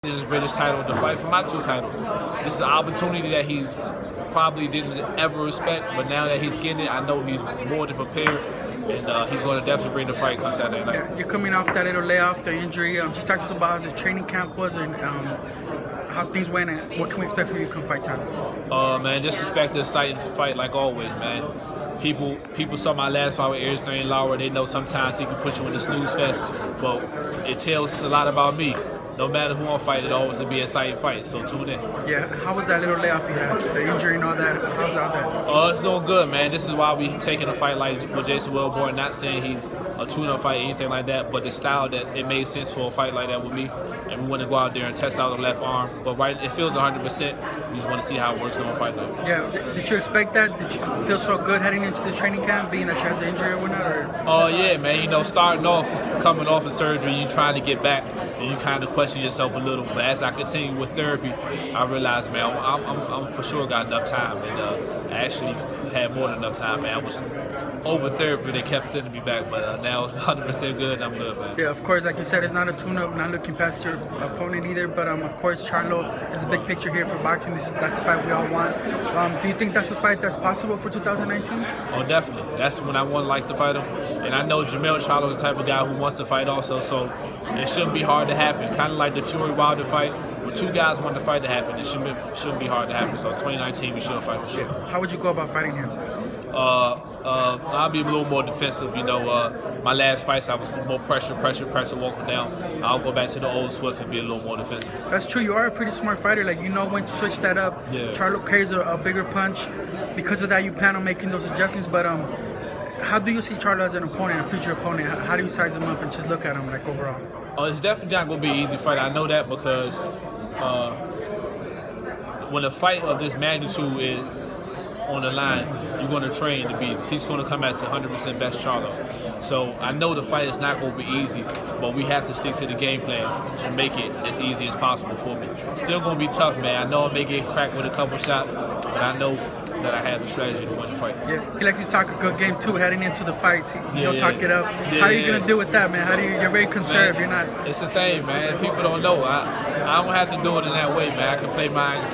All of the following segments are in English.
his British title to fight for my 2 titles. This is an opportunity that he probably didn't ever expect, but now that he's getting it, I know he's more than prepared, and he's going to definitely bring the fight come Saturday night. Yeah, you're coming off that little layoff, the injury. Just talk to us about how the training camp was and how things went, and what can we expect from you come fight time? Man, just expect an exciting fight like always, man. People saw my last fight with Eric Laura. They know sometimes he can put you in the snooze fest, but it tells a lot about me. No matter who I'm fighting, it always will be an exciting fight, so tune in. Yeah, how was that little layoff you had? The injury and all that, how's all that? It's doing good, man. This is why we taking a fight like with Jason Wilborn, not saying he's a tune-up fight or anything like that, but the style that it made sense for a fight like that with me, and we want to go out there and test out the left arm, but it feels 100%. We just want to see how it works going to fight though. Yeah, did you expect that? Did you feel so good heading into this training camp, being that you had the injury or whatnot? Or? Yeah, man, starting off, coming off of surgery, you trying to get back, and you kind of question yourself a little, but as I continue with therapy, I realized, man, I'm for sure got enough time, and I actually had more than enough time, man. I was over therapy, they kept sending me back, but now it's 100% good, and I'm good, man. Yeah, of course, like you said, it's not a tune-up, not looking past your opponent either, but of course, Charlo is a big picture here for boxing. That's the fight we all want. Do you think that's a fight that's possible for 2019? Oh, definitely. That's when I want to like to fight him, and I know Jermell Charlo is the type of guy who wants to fight also, so it shouldn't be hard to happen. Kind of like the Fury Wilder fight, when 2 guys want the fight to happen, it shouldn't be hard to happen. So 2019, we should fight for sure. How would you go about fighting him? I'll be a little more defensive. My last fights, I was more pressure, walking down. I'll go back to the old Swift and be a little more defensive. That's true. You are a pretty smart fighter. Like, you know when to switch that up. Yeah. Charlo carries a bigger punch. Because of that, you plan on making those adjustments. But how do you see Charlo as an opponent, a future opponent? How do you size him up and just look at him, like, overall? It's definitely not going to be an easy fight. I know that because when a fight of this magnitude is on the line, you're going to train to be. He's going to come as 100% best Charlo. So I know the fight is not going to be easy, but we have to stick to the game plan to make it as easy as possible for me. Still going to be tough, man. I know I may get cracked with a couple shots, but I know that I have the strategy to win the fight. Yeah, he likes to talk a good game too, heading into the fights. He'll talk it up. How are you gonna deal with that, man? You're very conservative. You're not. It's a thing, man. People don't know. I don't have to do it in that way, man. I can play mind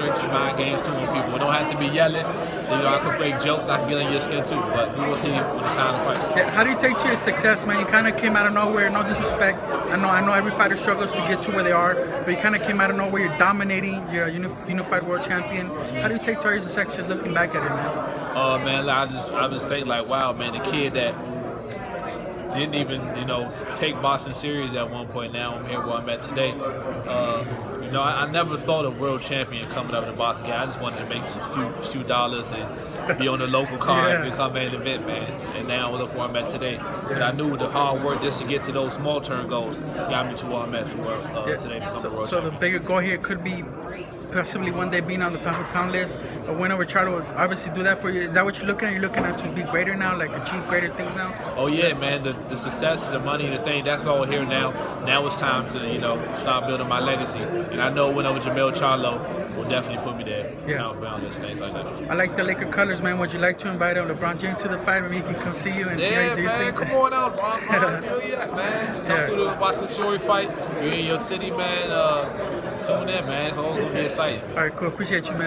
games too with people. It don't have to be yelling. I can play jokes. I can get on your skin too. But we will see when it's time to fight. Yeah, how do you take to your success, man? You kind of came out of nowhere. No disrespect. I know every fighter struggles to get to where they are, but you kind of came out of nowhere. You're dominating. You're a unified world champion. How do you take to your success just looking back at it, man? Man, I just think like, wow, man, the kid that didn't even, take boxing serious at one point. Now I'm here where I'm at today. I never thought of world champion coming up in the boxing game. I just wanted to make a few dollars and be on the local card and become main event, man. And now look where I'm at today. But I knew the hard work just to get to those small term goals got me to where I'm at today. So the bigger goal here could be possibly one day being on the pound for pound list. A win over Charlo would obviously do that for you. Is that what you're looking at? You're looking at to be greater now, like achieve greater things now? Oh yeah, man. The success, the money, the thing, that's all here now. Now it's time to, start building my legacy. And I know win over Jermell Charlo will definitely put me there. Pound list, things like that. I like the Laker colors, man. Would you like to invite LeBron James to the fight? Maybe he can come see you and see how you man, come on out, Bron. Man. Come through to watch some Fury fight. You're in your city, man. Tune in, man. It's all going to be exciting. All right, cool. Appreciate you, man.